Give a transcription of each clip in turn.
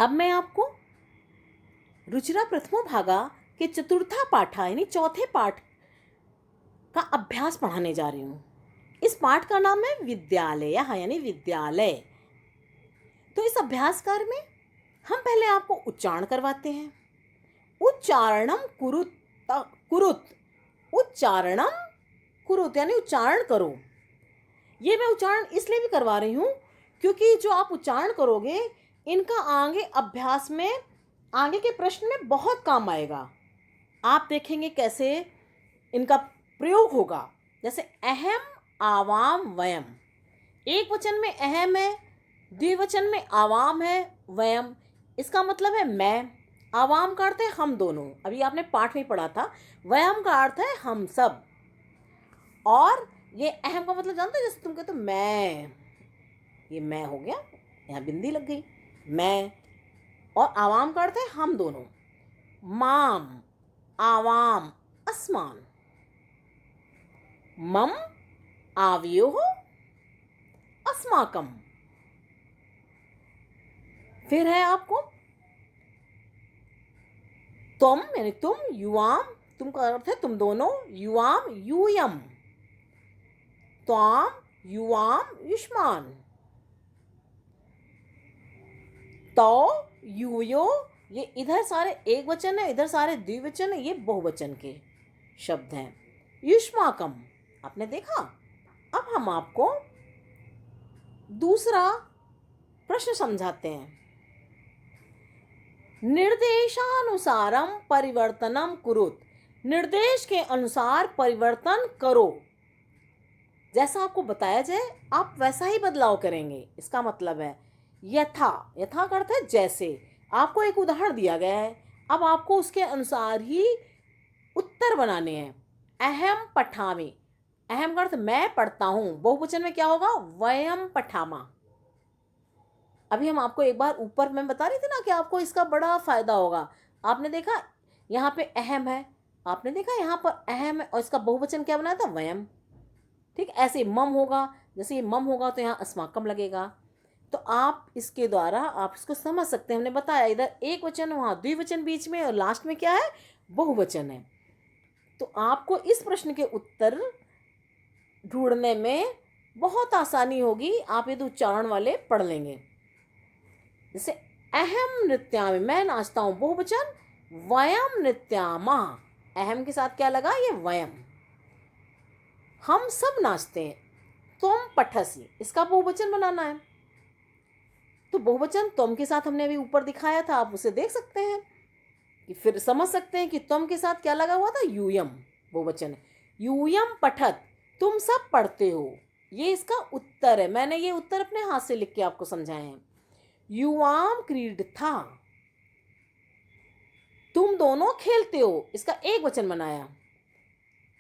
अब मैं आपको रुचिरा प्रथमो भागा के चतुर्था पाठा यानी चौथे पाठ का अभ्यास पढ़ाने जा रही हूँ। इस पाठ का नाम है विद्यालय यानी विद्यालय। तो इस अभ्यास कार्य में हम पहले आपको उच्चारण करवाते हैं। उच्चारणम कुरुत कुरुत, उच्चारणम कुरुत यानी उच्चारण करो। ये मैं उच्चारण इसलिए भी करवा रही हूँ क्योंकि जो आप उच्चारण करोगे इनका आगे अभ्यास में, आगे के प्रश्न में बहुत काम आएगा। आप देखेंगे कैसे इनका प्रयोग होगा। जैसे अहम, आवाम, वयम। एक वचन में अहम है, द्विवचन में आवाम है, वयम। इसका मतलब है मैं। आवाम का अर्थ है हम दोनों, अभी आपने पाठ में पढ़ा था। वयम का अर्थ है हम सब। और ये अहम का मतलब जानते हो, जैसे तुम कहते हो मैं, ये मैं हो गया, यहाँ बिंदी लग गई, मैं। और आवाम का अर्थ है हम दोनों। माम, आवाम, अस्मान। मम, आवयोः, अस्माकम। फिर है आपको तुम यानी तुम, युवाम, तुम का अर्थ है तुम दोनों, युवाम, यूयम। त्वाम, युवाम, युष्मान। तो, यूयो, ये इधर सारे एक वचन है, इधर सारे द्विवचन है, ये बहुवचन के शब्द हैं। युष्माकम, आपने देखा। अब हम आपको दूसरा प्रश्न समझाते हैं। निर्देशानुसारम परिवर्तनम कुरुत, निर्देश के अनुसार परिवर्तन करो। जैसा आपको बताया जाए आप वैसा ही बदलाव करेंगे। इसका मतलब है यथा, यथा का अर्थ है जैसे। आपको एक उदाहरण दिया गया है, अब आपको उसके अनुसार ही उत्तर बनाने हैं। अहम पठामि, अहम का अर्थ मैं पढ़ता हूँ, बहुवचन में क्या होगा, वयम पठामा। अभी हम आपको एक बार ऊपर मैं बता रही थी ना कि आपको इसका बड़ा फायदा होगा। आपने देखा यहाँ पे अहम है, आपने देखा यहाँ पर अहम है, और इसका बहुवचन क्या बनाया था, वयम। ठीक, ऐसे मम होगा, जैसे ये मम होगा तो यहाँ अस्माकम लगेगा। तो आप इसके द्वारा आप इसको समझ सकते हैं। हमने बताया इधर एक वचन, वहाँ द्विवचन बीच में, और लास्ट में क्या है, बहुवचन है। तो आपको इस प्रश्न के उत्तर ढूंढने में बहुत आसानी होगी। आप ये दो उच्चारण वाले पढ़ लेंगे। जैसे अहम नृत्यामि, मैं नाचता हूँ, बहुवचन। वयम नृत्यामा, अहम के साथ क्या लगा, ये वयम। हम सब नाचते हैं। तुम पठसी, इसका बहुवचन बनाना है। तो बहुवचन तुम के साथ हमने अभी ऊपर दिखाया था, आप उसे देख सकते हैं कि फिर समझ सकते हैं कि तुम के साथ क्या लगा हुआ था, यूयम, बहुवचन। यूयम पठत, तुम सब पढ़ते हो। ये इसका उत्तर है। मैंने ये उत्तर अपने हाथ से लिख के आपको समझाए हैं। युवाम क्रीडथा, तुम दोनों खेलते हो, इसका एक वचन बनाया।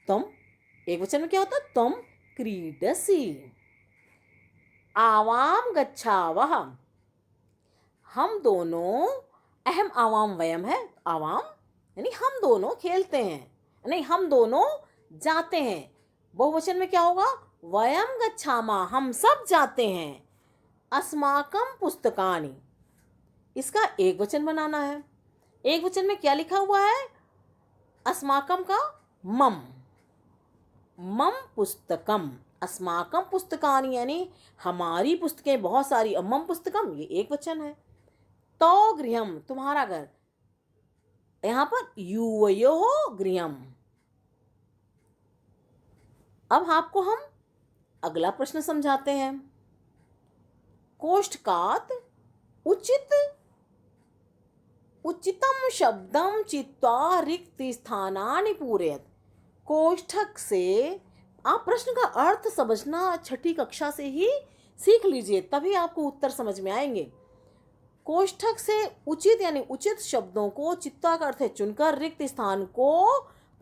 तुम, एक वचन में क्या होता है, तुम क्रीडसी। आवाम गच्छावः, हम दोनों, अहम आवाम वयम है, आवाम यानी हम दोनों खेलते हैं, नहीं हम दोनों जाते हैं। बहुवचन में क्या होगा, वयम गच्छामा, हम सब जाते हैं। अस्माकम पुस्तकानि, इसका एक वचन बनाना है। एक वचन में क्या लिखा हुआ है, अस्माकम का मम, मम पुस्तकम, अस्माकम पुस्तकानि यानी हमारी पुस्तकें बहुत सारी, मम पुस्तकम ये एक वचन है। तो गृहम, तुम्हारा घर, यहां पर युवयोः गृहम। अब आपको हम अगला प्रश्न समझाते हैं। कोष्ठकात उचित उचितम शब्दम चित्वा रिक्त स्थानानि पूरयत, कोष्ठक से आप प्रश्न का अर्थ समझना छठी कक्षा से ही सीख लीजिए, तभी आपको उत्तर समझ में आएंगे। कोष्ठक से उचित यानी उचित शब्दों को, चित्ता का अर्थ है चुनकर, रिक्त स्थान को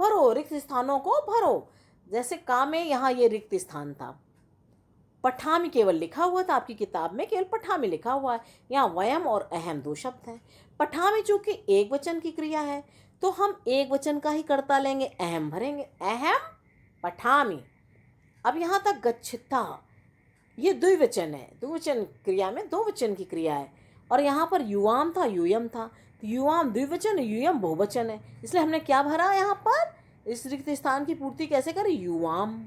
भरो, रिक्त स्थानों को भरो। जैसे का में यहाँ ये रिक्त स्थान था, पठामी केवल लिखा हुआ था, आपकी किताब में केवल पठामी लिखा हुआ है। यहाँ वयम और अहम दो शब्द हैं। पठामी चूंकि एक वचन की क्रिया है तो हम एक वचन का ही कर्ता लेंगे, अहम भरेंगे, अहम पठामी। अब यहाँ तक गच्छता, ये द्विवचन है, द्विवचन क्रिया में दो वचन की क्रिया है। और यहाँ पर युवाम था, यूयम था, तो युवाम द्विवचन, यूयम बहुवचन है, इसलिए हमने क्या भरा यहाँ पर, इस रिक्त स्थान की पूर्ति कैसे करें, युवाम।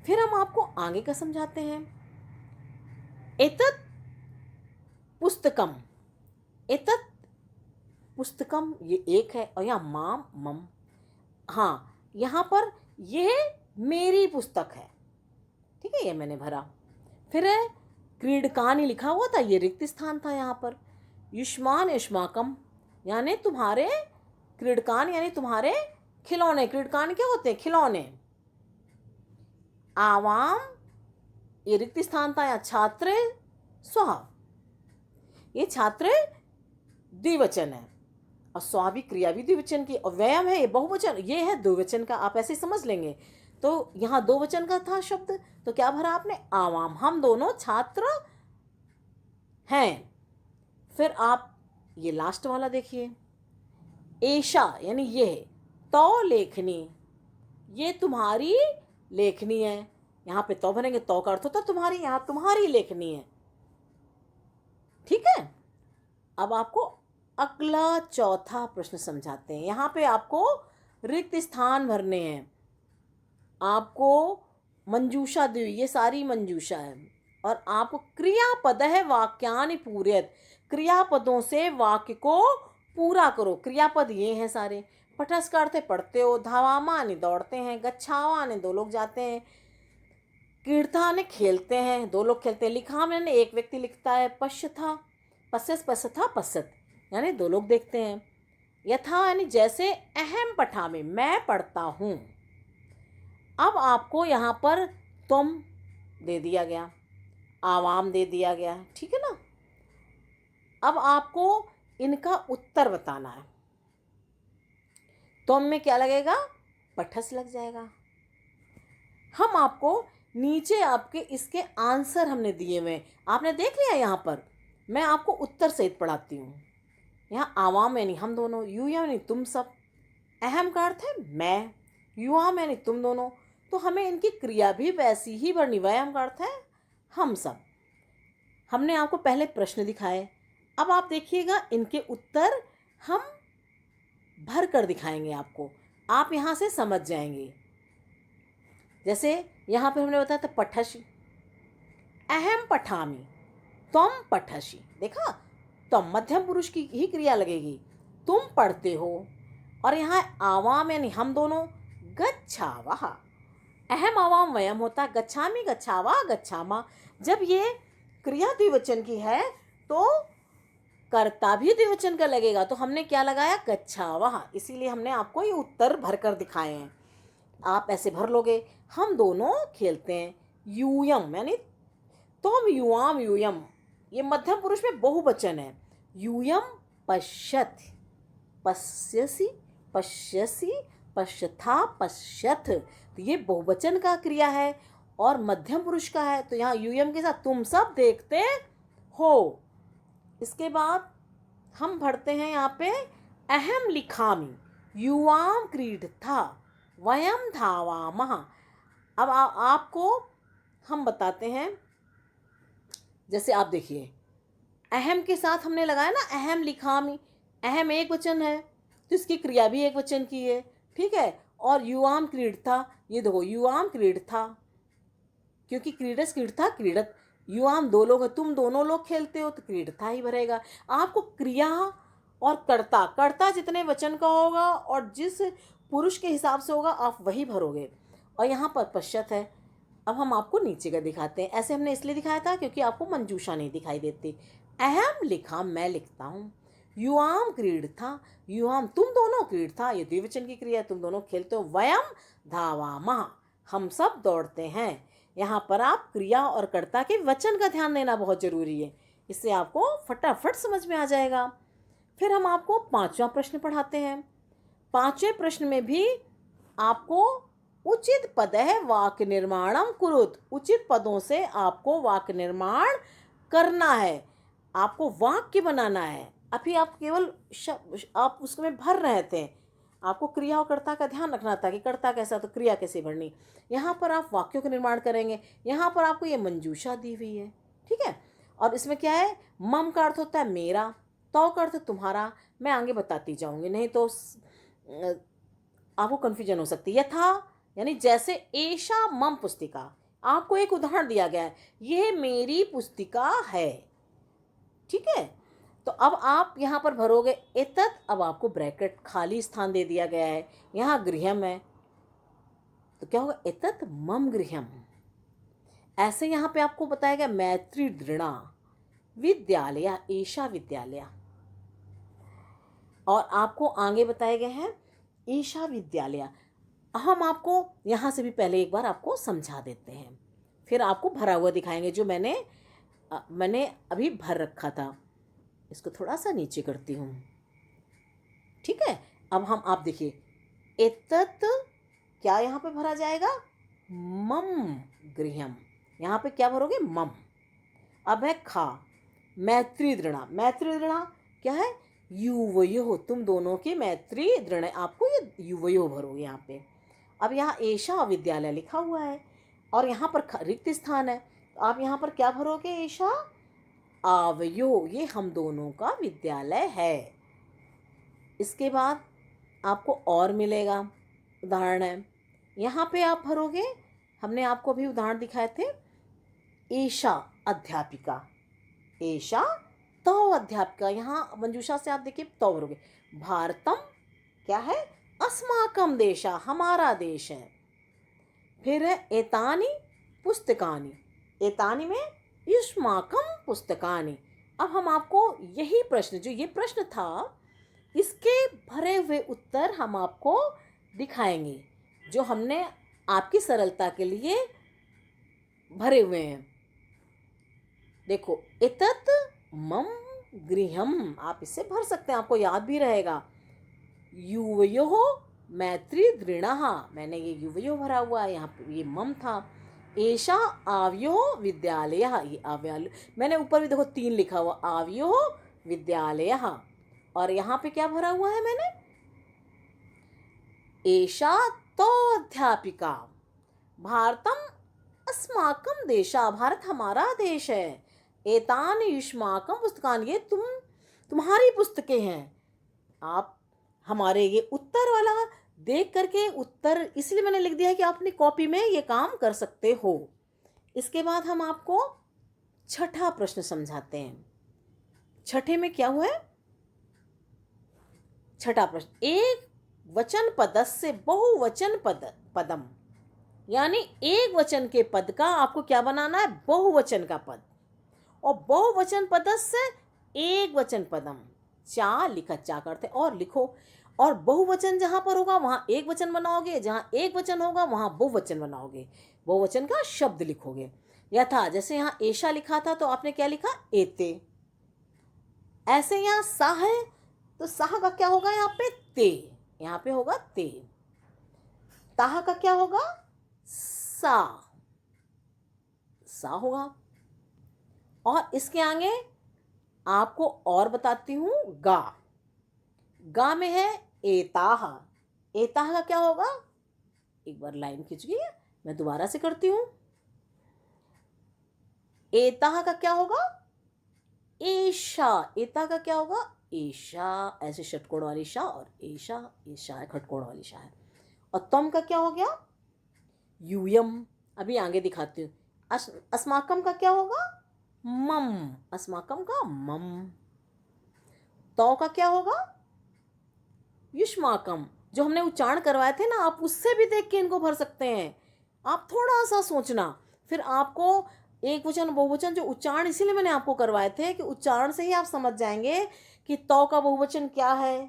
फिर हम आपको आगे का समझाते हैं। एतत् पुस्तकम, एतत् पुस्तकम ये एक है, और यहाँ माम मम, हाँ यहाँ पर ये मेरी पुस्तक है, ठीक है, ये मैंने भरा। फिर है क्रीडकानी लिखा हुआ था, ये रिक्त स्थान था यहाँ पर। युष्मान युष्माकम यानी तुम्हारे, क्रीडकान यानी तुम्हारे खिलौने, क्रीडकान क्या होते हैं, खिलौने। आवाम ये रिक्त स्थान था, यहाँ छात्र स्व, ये छात्र द्विवचन है, और स्व भी क्रिया भी द्विवचन की, और व्यायाम है ये बहुवचन, ये है द्विवचन का, आप ऐसे समझ लेंगे। तो यहाँ दो वचन का था शब्द, तो क्या भरा आपने, आवाम, हम दोनों छात्र हैं। फिर आप ये लास्ट वाला देखिए, ऐशा यानी ये है, तो लेखनी, ये तुम्हारी लेखनी है, यहाँ पे तो भरेंगे, तो का अर्थ होता तुम्हारी, यहाँ तुम्हारी लेखनी है, ठीक है। अब आपको अगला चौथा प्रश्न समझाते हैं। यहाँ पे आपको रिक्त स्थान भरने हैं, आपको मंजूषा दी, ये सारी मंजूषा है, और आपको क्रियापद है वाक्यानि पूरयत, क्रियापदों से वाक्य को पूरा करो। क्रियापद ये हैं सारे। पठस का अर्थ है पढ़ते हो, धावामा ने दौड़ते हैं, गच्छावा ने दो लोग जाते हैं, कीर्ता ने खेलते हैं, दो लोग खेलते हैं, लिखा मैंने एक व्यक्ति लिखता है, पश्यथा पश्यस पश्यथा पश्यत यानी दो लोग देखते हैं, यथा यानी जैसे, अहम पठामि मैं पढ़ता हूँ। अब आपको यहाँ पर तुम दे दिया गया, आवाम दे दिया गया, ठीक है ना। अब आपको इनका उत्तर बताना है। तुम में क्या लगेगा, पठस लग जाएगा। हम आपको नीचे आपके इसके आंसर हमने दिए हुए, आपने देख लिया यहाँ पर, मैं आपको उत्तर सहित पढ़ाती हूँ। यहाँ आवाम यानी हम दोनों, यू यानी तुम सब, अहम का अर्थ है मैं, युवाम यानी तुम दोनों, तो हमें इनकी क्रिया भी वैसी ही भरनी। व्यायाम का अर्थ है हम सब। हमने आपको पहले प्रश्न दिखाए, अब आप देखिएगा इनके उत्तर हम भर कर दिखाएंगे आपको, आप यहाँ से समझ जाएंगे। जैसे यहाँ पे हमने बताया था पठसी, अहम पठामी, तुम पठसी, देखा तुम मध्यम पुरुष की ही क्रिया लगेगी, तुम पढ़ते हो। और यहाँ आवाम यानी हम दोनों, गच्छावा, अहम आवाम वयम होता, गच्छामी गच्छावा गच्छामा। जब ये क्रिया द्विवचन की है तो कर्ता भी द्विवचन का लगेगा, तो हमने क्या लगाया, गच्छावा, इसीलिए हमने आपको ये उत्तर भर कर दिखाए हैं। आप ऐसे भर लोगे, हम दोनों खेलते हैं, यूयम यानी तुम, युवाम यूयम, ये मध्यम पुरुष में बहुवचन है, यूयम पश्यत, पश्यसी पश्यसी पश्यथा पश्यथ, तो ये बहुवचन का क्रिया है और मध्यम पुरुष का है, तो यहाँ यूयम के साथ तुम सब देखते हो। इसके बाद हम भरते हैं यहाँ पे, अहम लिखामी, युवाम क्रीडथा, वयम धावामः। अब आपको हम बताते हैं, जैसे आप देखिए, अहम के साथ हमने लगाया ना, अहम लिखामी, अहम एक वचन है तो इसकी क्रिया भी एक वचन की है, ठीक है। और युवाम क्रीडथा, ये देखो युवाम क्रीडथा, क्योंकि क्रीडस क्रीडथा क्रीडत, युवाम दो लोग है, तुम दोनों लोग खेलते हो, तो क्रीडथा ही भरेगा। आपको क्रिया और कर्ता, कर्ता जितने वचन का होगा और जिस पुरुष के हिसाब से होगा आप वही भरोगे। और यहाँ पर पश्चात है। अब हम आपको नीचे का दिखाते हैं, ऐसे हमने इसलिए दिखाया था क्योंकि आपको मंजूषा नहीं दिखाई देती। अहम लिखा, मैं लिखता हूँ, युवाम क्रीडथा, युवाम तुम दोनों, क्रीडथा ये द्विवचन की क्रिया, तुम दोनों खेलते हो, वयम धावामः हम सब दौड़ते हैं। यहाँ पर आप क्रिया और कर्ता के वचन का ध्यान देना बहुत जरूरी है, इससे आपको फटाफट समझ में आ जाएगा। फिर हम आपको पांचवा प्रश्न पढ़ाते हैं। पांचवें प्रश्न में भी आपको उचित पद है वाक्य निर्माणम कुरुत, उचित पदों से आपको वाक्य निर्माण करना है, आपको वाक्य बनाना है। अभी आप केवल आप उसमें भर रहे थे, आपको क्रिया और कर्ता का ध्यान रखना था कि कर्ता कैसा तो क्रिया कैसे भरनी। यहाँ पर आप वाक्यों का निर्माण करेंगे, यहाँ पर आपको ये मंजूषा दी हुई है, ठीक है। और इसमें क्या है, मम का अर्थ होता है मेरा, तो का अर्थ तुम्हारा। मैं आगे बताती जाऊंगी, नहीं तो आपको कन्फ्यूजन हो सकती है। यथा यानी जैसे, एषा मम पुस्तिका, आपको एक उदाहरण दिया गया है, ये मेरी पुस्तिका है। ठीक है, तो अब आप यहाँ पर भरोगे एतत्, अब आपको ब्रैकेट खाली स्थान दे दिया गया है, यहाँ गृहम है, तो क्या होगा, एतत् मम गृहम। ऐसे यहाँ पे आपको बताया गया मैत्री दृणा विद्यालय, एषा विद्यालय, और आपको आगे बताए गए हैं ईशा विद्यालय। हम आपको यहाँ से भी पहले एक बार आपको समझा देते हैं, फिर आपको भरा हुआ दिखाएंगे जो मैंने अभी भर रखा था। इसको थोड़ा सा नीचे करती हूँ। ठीक है, अब आप देखिए, एतत् क्या यहाँ पे भरा जाएगा, मम गृहम, यहाँ पे क्या भरोगे, मम। अब है खा, मैत्री दृढ़ा, मैत्री दृढ़ा क्या है, युवयो, तुम दोनों की मैत्री दृढ़, आपको ये युवयो भरोगे यहाँ पे। अब यहाँ एषा विद्यालय लिखा हुआ है और यहाँ पर रिक्त स्थान है, तो आप यहाँ पर क्या भरोगे, एषा आवयो, ये हम दोनों का विद्यालय है। इसके बाद आपको और मिलेगा, उदाहरण है, यहाँ पे आप भरोगे, हमने आपको अभी उदाहरण दिखाए थे, एषा अध्यापिका, एषा तो अध्यापिका, यहाँ मंजूषा से आप देखिए तो भरोगे। भारतम क्या है, अस्माकम देशा, हमारा देश है। फिर है एतानि पुस्तकानि, एतानि में युष्माकम पुस्तकानि। अब हम आपको यही प्रश्न, जो ये प्रश्न था, इसके भरे हुए उत्तर हम आपको दिखाएंगे, जो हमने आपकी सरलता के लिए भरे हुए हैं। देखो, एतत् मम गृहम, आप इससे भर सकते हैं, आपको याद भी रहेगा। युवयोः मैत्री दृढ़ः, मैंने ये युवयो भरा हुआ है, यहाँ पे ये मम था। एषा आवयो विद्यालयः, ये आव्याल, मैंने ऊपर भी देखो 3 लिखा हुआ, आवयो विद्यालयः, और यहाँ पे क्या भरा हुआ है मैंने, एषा तो अध्यापिका, भारतम अस्माकम देशा, भारत हमारा देश है। एतानि युष्माकम पुस्तकानि, ये तुम्हारी पुस्तकें हैं। आप हमारे ये उत्तर वाला देख करके, उत्तर इसलिए मैंने लिख दिया है कि आप अपनी कॉपी में ये काम कर सकते हो। इसके बाद हम आपको छठा प्रश्न समझाते हैं। छठे में क्या हुआ है, छठा प्रश्न, एक वचन पदस्य बहुवचन पदम, यानी एक वचन के पद का आपको क्या बनाना है, बहुवचन का पद, और बहुवचन पदस्य एक वचन पदम, चा लिखा, चा करते और लिखो, और बहुवचन जहां पर होगा वहां एक वचन बनाओगे, जहां एक वचन होगा वहां बहुवचन बनाओगे, बहुवचन का शब्द लिखोगे। यथा जैसे यहाँ एषा लिखा था तो आपने क्या लिखा, एते। ऐसे यहाँ सा है तो साह का क्या होगा, यहाँ पे ते, यहाँ पे होगा ते। ताह का क्या होगा, सा, सा होगा। और इसके आगे आपको और बताती हूँ, गा, गा में है एताह, एताह का क्या होगा, एक बार लाइन खिंच गई है, मैं दोबारा से करती हूँ। एताह का क्या होगा, एशा, एता का क्या होगा, एशा, ऐसे षटकोण वाली शा, और एशा, एशा है खटकोण वाली शा है। और तम का क्या हो गया, यूयम, अभी आगे दिखाती हूँ। अस्माकम का क्या होगा, मम, अस्माकम का मम। तो का क्या होगा, युष्माकम, जो हमने उच्चारण करवाए थे ना, आप उससे भी देख के इनको भर सकते हैं। आप थोड़ा सा सोचना, फिर आपको एक वचन बहुवचन जो उच्चारण इसीलिए मैंने आपको करवाए थे कि उच्चारण से ही आप समझ जाएंगे कि तो का बहुवचन क्या है।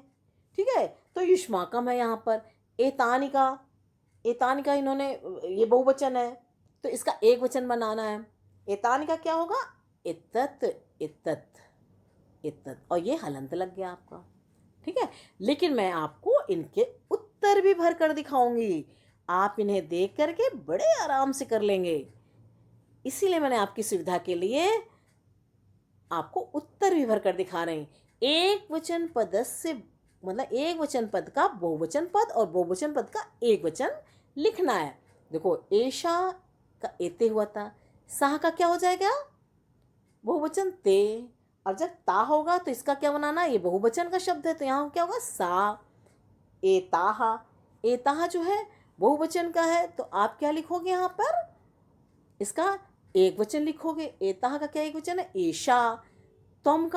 ठीक है, तो युष्माकम है यहाँ पर, एतानि का इन्होंने, ये बहुवचन है तो इसका एक वचन बनाना है। एतानि का क्या होगा, इत्तत, इत्तत, इत्तत, और ये हलंत लग गया आपका। ठीक है, लेकिन मैं आपको इनके उत्तर भी भर कर दिखाऊंगी, आप इन्हें देख करके बड़े आराम से कर लेंगे। इसीलिए मैंने आपकी सुविधा के लिए आपको उत्तर भी भर कर दिखा रहे हैं। एक वचन पद से मतलब एक वचन पद का बहुवचन पद और बहुवचन पद का एक वचन लिखना है। देखो, एशा का एते हुआ था, साह का क्या हो जाएगा, बहुवचन ते। और जब ता होगा तो इसका क्या बनाना, ये बहुवचन का शब्द है तो यहाँ क्या होगा, सा। एताहा, एताहा जो है बहुवचन का है तो आप क्या लिखोगे यहाँ पर, इसका एक वचन लिखोगे। एताहा का क्या एक वचन है, एशा। त्वम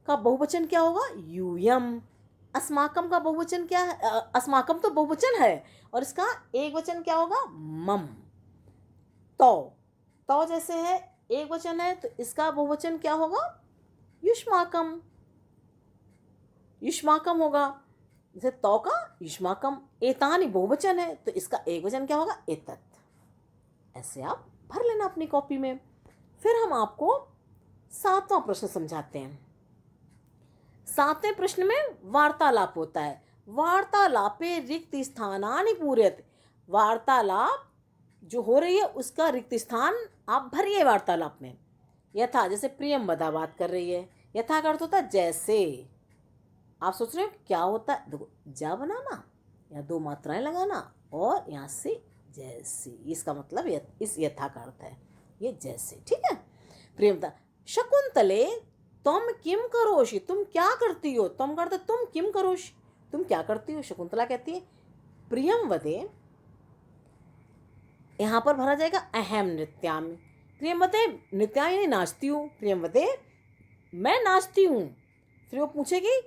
का बहुवचन क्या होगा, यूयम। अस्माकम का बहुवचन क्या है, अस्माकम तो बहुवचन है और इसका एक वचन क्या होगा, मम। तो तो जैसे है एक वचन है तो इसका बहुवचन क्या होगा, युष्माकम। युष्माकम होगा, जैसे तो का युष्माकम। एतानी बहुवचन है तो इसका एक वचन क्या होगा, एतत। ऐसे आप भर लेना अपनी कॉपी में। फिर हम आपको 7वां प्रश्न समझाते हैं। 7वें प्रश्न में वार्तालाप होता है। वार्तालापे रिक्त स्थानानि पूरयत। वार्तालाप जो हो रही है उसका रिक्त स्थान आप भरिए वार्तालाप में। यथा, जैसे प्रियंवदा बात कर रही है, यथा का अर्थ होता है जैसे। आप सोच रहे हो क्या होता है, देखो जा बनाना या दो मात्राएं लगाना और यहाँ से जैसे, इसका मतलब इस यथा का अर्थ है ये जैसे, ठीक है। प्रियंवदा, शकुंतले तुम किम करोषि, तुम क्या करती हो। तुम करते तुम किम करोषि, तुम क्या करती हो। शकुंतला कहती है प्रियंवदे, यहाँ पर भरा जाएगा अहम नृत्यामि। प्रियंवदे नृत्यामि, नाचती हूँ। प्रियंवदे मैं नाचती हूँ। फिर वो पूछेगी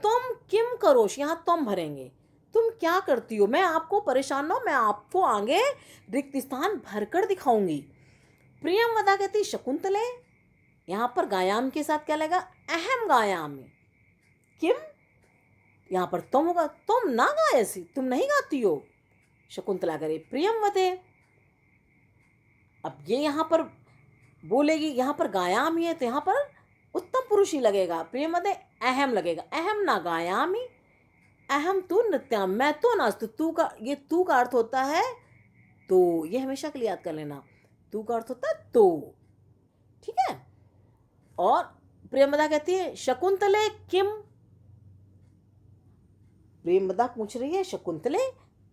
तुम किम करोषि, यहाँ तुम भरेंगे, तुम क्या करती हो। मैं आपको परेशान हो, मैं आपको आगे रिक्त स्थान भरकर दिखाऊंगी। प्रियंवदा कहती शकुंतले, यहाँ पर गायाम के साथ क्या लगेगा, अहम गायामी। किम, यहाँ पर तुम होगा, तुम ना गायसी, तुम नहीं गाती हो। शकुंतला करे प्रियंवदे, अब ये यहाँ पर बोलेगी, यहाँ पर गायामी है तो यहाँ पर उत्तम पुरुष ही लगेगा। प्रियंवदे अहम लगेगा, अहम ना गायामी, अहम तू नृत्याम, मैं तो नाचती। तू का, ये तू का अर्थ होता है तो, ये हमेशा के लिए याद कर लेना, तू का अर्थ होता है तो, ठीक है। और प्रियंवदा कहती है शकुंतले किम, प्रियंवदा पूछ रही है शकुंतले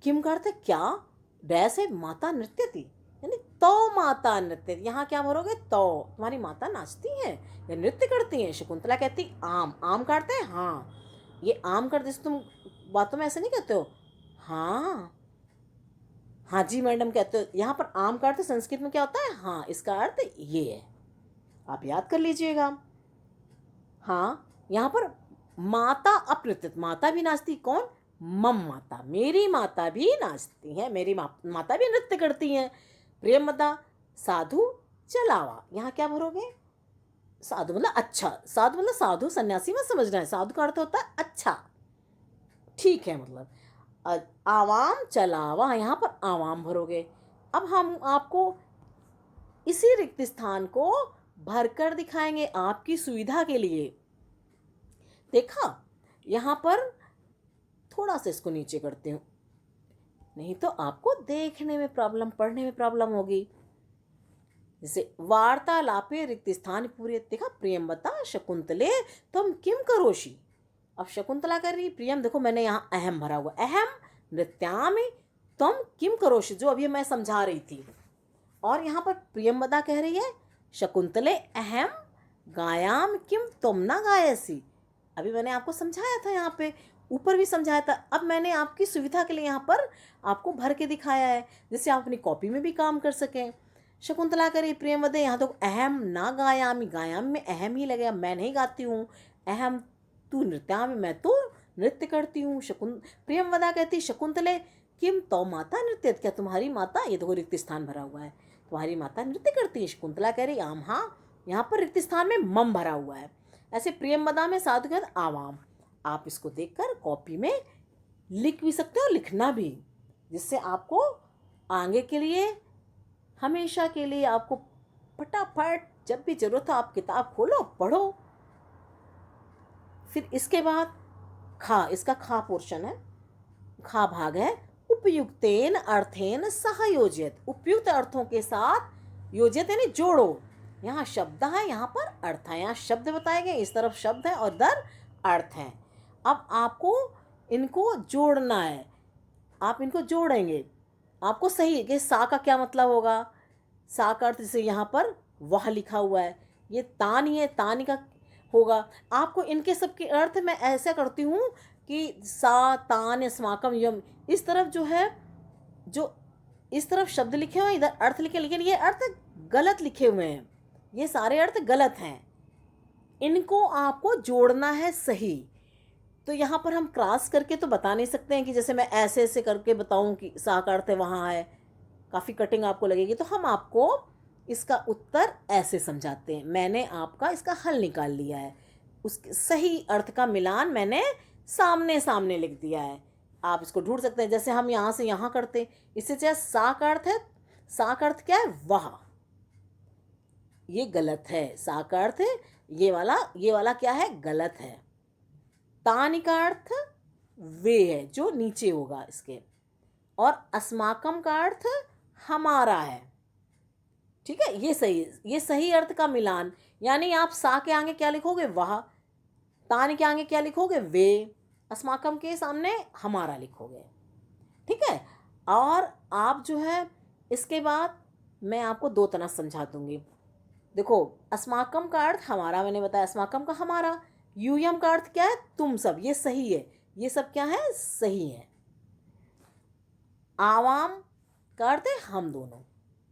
किम का अर्थ है क्या, डैश है माता नृत्य थी, यानी तो माता नृत्य। यहाँ क्या भरोगे, तो तुम्हारी माता नाचती हैं या नृत्य करती हैं। शकुंतला कहती आम, आम काटते हैं, हाँ ये आम कर, जैसे तुम बातों में ऐसे नहीं कहते हो हाँ हाँ जी मैडम कहते हो, यहाँ पर आम का अर्थ संस्कृत में क्या होता है, हाँ, इसका अर्थ ये है, आप याद कर लीजिएगा। हाँ, यहाँ पर माता अप्रतित, माता भी नाचती, कौन, मम माता, मेरी माता भी नाचती हैं, मेरी माता भी नृत्य करती हैं। प्रियंवदा साधु चलावा, यहाँ क्या भरोगे, साधु मतलब अच्छा, साधु मतलब साधु सन्यासी मत समझना है, साधु का अर्थ होता है अच्छा, ठीक है, मतलब आवाम चलावा, यहाँ पर आवाम भरोगे। अब हम आपको इसी रिक्त स्थान को भरकर दिखाएंगे आपकी सुविधा के लिए। देखा, यहाँ पर थोड़ा सा इसको नीचे करती हूँ, नहीं तो आपको देखने में प्रॉब्लम, पढ़ने में प्रॉब्लम होगी। जैसे वार्तालापे रिक्त स्थान पूरे, देखा प्रियंवदा शकुंतले तुम किम करोषि। अब शकुंतला कर रही, प्रियम देखो मैंने यहाँ अहम भरा हुआ, अहम नृत्यामि तुम किम करोषि, जो अभी मैं समझा रही थी। और यहाँ पर प्रियंवदा कह रही है शकुंतले अहम गायाम किम तुम ना गायसी। अभी मैंने आपको समझाया था, यहाँ पे ऊपर भी समझाया था, अब मैंने आपकी सुविधा के लिए यहाँ पर आपको भर के दिखाया है, जिससे आप अपनी कॉपी में भी काम कर सकें। शकुंतला करी प्रियंवदे, यहाँ तो अहम ना गायामी, गायाम में अहम ही लगेगा, मैं नहीं गाती हूँ। अहम तू नृत्यामि, मैं तो नृत्य करती हूँ। प्रियंवदा कहती शकुंतले किम तो माता नृत्य, क्या तुम्हारी माता, ये देखो रिक्त स्थान भरा हुआ है, तुम्हारी माता नृत्य करती है। शकुंतला कह रही आम, हाँ, यहाँ पर रिक्त स्थान में मम भरा हुआ है। ऐसे प्रियंवदा में साधु के आवाम, आप इसको देखकर कॉपी में लिख भी सकते हो, लिखना भी, जिससे आपको आगे के लिए, हमेशा के लिए आपको फटाफट जब भी जरूरत हो आप किताब खोलो पढ़ो। फिर इसके बाद खा, इसका खा पोर्शन है, खा भाग है, उपयुक्तेन अर्थेन सहयोजित, उपयुक्त अर्थों के साथ योजित यानी जोड़ो। यहाँ शब्द है, यहाँ पर अर्थ है, यहाँ शब्द बताए गए, इस तरफ शब्द है और दर अर्थ है। अब आपको इनको जोड़ना है, आप इनको जोड़ेंगे, आपको सही कि सा का क्या मतलब होगा, सा का अर्थ जैसे यहाँ पर वह लिखा हुआ है, ये तानी है, तानी का होगा। आपको इनके सब के अर्थ मैं ऐसा करती हूँ कि सा तान अस्माकम यम, इस तरफ जो है, जो इस तरफ शब्द लिखे हुए हैं इधर अर्थ लिखे, लेकिन ये अर्थ गलत लिखे हुए हैं, ये सारे अर्थ गलत हैं, इनको आपको जोड़ना है सही। तो यहाँ पर हम क्रॉस करके तो बता नहीं सकते हैं कि जैसे मैं ऐसे ऐसे करके बताऊँ कि सा का अर्थ है वहाँ है, काफ़ी कटिंग आपको लगेगी। तो हम आपको इसका उत्तर ऐसे समझाते हैं। मैंने आपका इसका हल निकाल लिया है, उस सही अर्थ का मिलान मैंने सामने सामने लिख दिया है। आप इसको ढूंढ सकते हैं, जैसे हम यहाँ से यहाँ करते, इससे चाहे सा का अर्थ है, सा का अर्थ क्या है, वह, ये गलत है। सा का अर्थ है ये वाला क्या है, गलत है। तानी का अर्थ वे है, जो नीचे होगा इसके, और अस्माकम का अर्थ हमारा है। ठीक है, ये सही अर्थ का मिलान। यानी आप सा के आगे क्या लिखोगे, वह, तान के आगे क्या लिखोगे, वे, अस्माकम के सामने हमारा लिखोगे। ठीक है, और आप जो है इसके बाद मैं आपको दो तरह समझा दूंगी। देखो, अस्माकम का अर्थ हमारा मैंने बताया, अस्माकम का हमारा। यूयम का अर्थ क्या है, तुम सब, ये सही है, ये सब क्या है, सही है। आवाम का अर्थ है हम दोनों,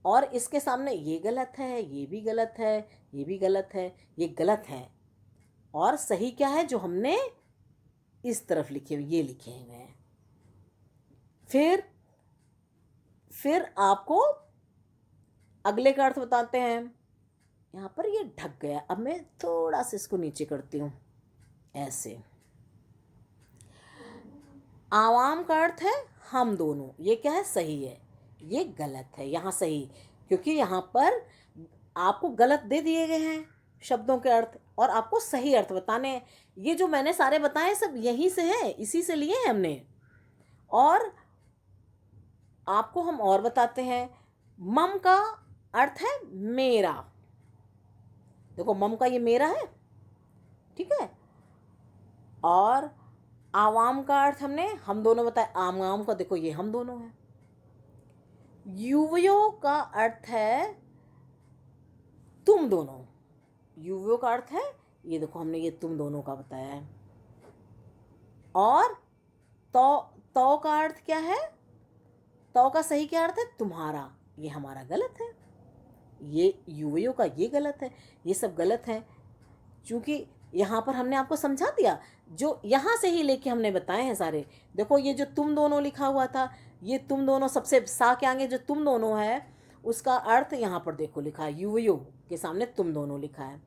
और इसके सामने ये गलत है, ये भी गलत है, ये भी गलत है, ये गलत है। और सही क्या है, जो हमने इस तरफ लिखे हुए, ये लिखे हुए हैं। फिर आपको अगले का अर्थ बताते हैं। यहाँ पर ये ढक गया, अब मैं थोड़ा सा इसको नीचे करती हूँ ऐसे। आवाम का अर्थ है हम दोनों, ये क्या है, सही है, ये गलत है। यहाँ सही, क्योंकि यहाँ पर आपको गलत दे दिए गए हैं शब्दों के अर्थ, और आपको सही अर्थ बताने हैं। ये जो मैंने सारे बताए सब यहीं से है, इसी से लिए हैं हमने। और आपको हम और बताते हैं, मम का अर्थ है मेरा। देखो, मम का ये मेरा है, ठीक है। और आवाम का अर्थ हमने हम दोनों बताया, आम का देखो ये हम दोनों है। युवयों का अर्थ है तुम दोनों, युवयों का अर्थ है ये, देखो हमने ये तुम दोनों का बताया है। और तो का अर्थ क्या है, तो का सही क्या अर्थ है, तुम्हारा, ये हमारा गलत है। ये युवयों का ये गलत है, ये सब गलत है। क्योंकि यहाँ पर हमने आपको समझा दिया, जो यहाँ से ही लेके हमने बताए हैं सारे। देखो, ये जो तुम दोनों लिखा हुआ था, ये तुम दोनों सबसे सा के आगे जो तुम दोनों है, उसका अर्थ यहाँ पर देखो लिखा है, युवयों के सामने तुम दोनों लिखा है।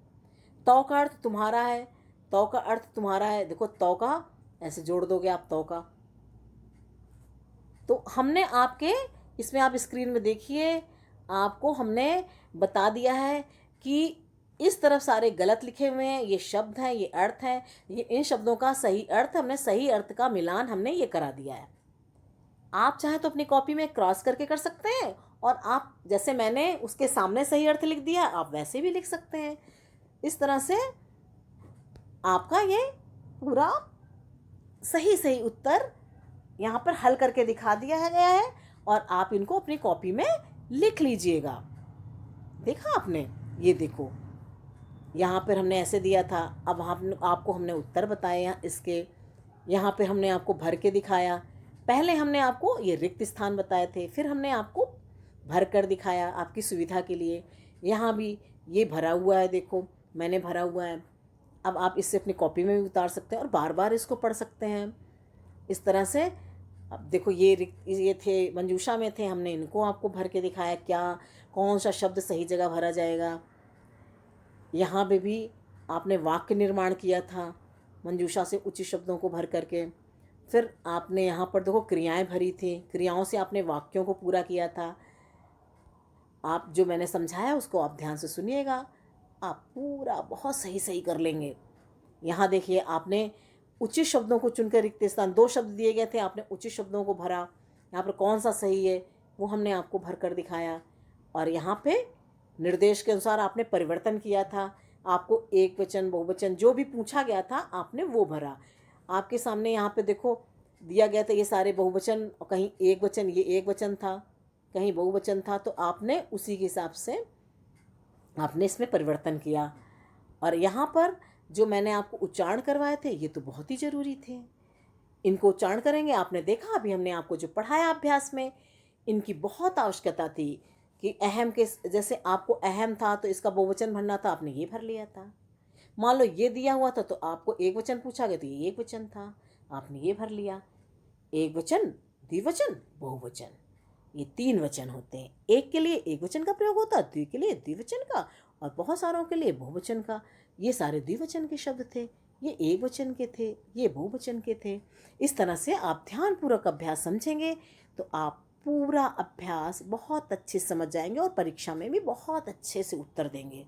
तो का अर्थ तुम्हारा है, तो का अर्थ तुम्हारा है। देखो, तो का ऐसे जोड़ दोगे आप, तो का। तो हमने आपके इसमें, आप स्क्रीन में देखिए, आपको हमने बता दिया है कि इस तरफ सारे गलत लिखे हुए हैं, ये शब्द हैं, ये अर्थ हैं, ये इन शब्दों का सही अर्थ, हमने सही अर्थ का मिलान हमने ये करा दिया है। आप चाहें तो अपनी कॉपी में क्रॉस करके कर सकते हैं, और आप जैसे मैंने उसके सामने सही अर्थ लिख दिया, आप वैसे भी लिख सकते हैं। इस तरह से आपका ये पूरा सही उत्तर यहाँ पर हल करके दिखा दिया गया है, और आप इनको अपनी कॉपी में लिख लीजिएगा। देखा आपने, ये देखो यहाँ पर हमने ऐसे दिया था, अब आपको हमने उत्तर बताए इसके, यहाँ पे हमने आपको भर के दिखाया। पहले हमने आपको ये रिक्त स्थान बताए थे, फिर हमने आपको भर कर दिखाया आपकी सुविधा के लिए। यहाँ भी ये भरा हुआ है, देखो मैंने भरा हुआ है। अब आप इससे अपनी कॉपी में भी उतार सकते हैं और बार बार इसको पढ़ सकते हैं इस तरह से। अब देखो, ये थे मंजूषा में थे, हमने इनको आपको भर के दिखाया, क्या कौन सा शब्द सही जगह भरा जाएगा। यहाँ पे भी आपने वाक्य निर्माण किया था मंजूषा से उचित शब्दों को भर करके। फिर आपने यहाँ पर देखो क्रियाएं भरी थी, क्रियाओं से आपने वाक्यों को पूरा किया था। आप जो मैंने समझाया उसको आप ध्यान से सुनिएगा, आप पूरा बहुत सही कर लेंगे। यहाँ देखिए, आपने उचित शब्दों को चुनकर रिक्त स्थान, 2 शब्द दिए गए थे, आपने उचित शब्दों को भरा। यहाँ पर कौन सा सही है वो हमने आपको भर कर दिखाया। और यहाँ पे निर्देश के अनुसार आपने परिवर्तन किया था, आपको एक वचन बहुवचन जो भी पूछा गया था आपने वो भरा। आपके सामने यहाँ पे देखो दिया गया था ये सारे बहुवचन, और कहीं एक वचन, ये एक वचन था, कहीं बहुवचन था, तो आपने उसी के हिसाब से आपने इसमें परिवर्तन किया। और यहाँ पर जो मैंने आपको उच्चारण करवाए थे ये तो बहुत ही ज़रूरी थे। इनको उच्चारण करेंगे। आपने देखा अभी हमने आपको जो पढ़ाया अभ्यास में, इनकी बहुत आवश्यकता थी कि अहम के जैसे आपको अहम था तो इसका बहुवचन भरना था, आपने ये भर लिया था। मान लो ये दिया हुआ था तो आपको एक वचन पूछा गया तो ये एक वचन था, आपने ये भर लिया। एक वचन, द्विवचन, बहुवचन, ये तीन वचन होते हैं। एक के लिए एक वचन का प्रयोग होता है, द्वि के लिए द्विवचन का, और बहुत सारों के लिए बहुवचन का। ये सारे द्विवचन के शब्द थे, ये एक वचन के थे, ये बहुवचन के थे। इस तरह से आप ध्यानपूर्वक अभ्यास समझेंगे तो आप पूरा अभ्यास बहुत अच्छे से समझ जाएंगे और परीक्षा में भी बहुत अच्छे से उत्तर देंगे।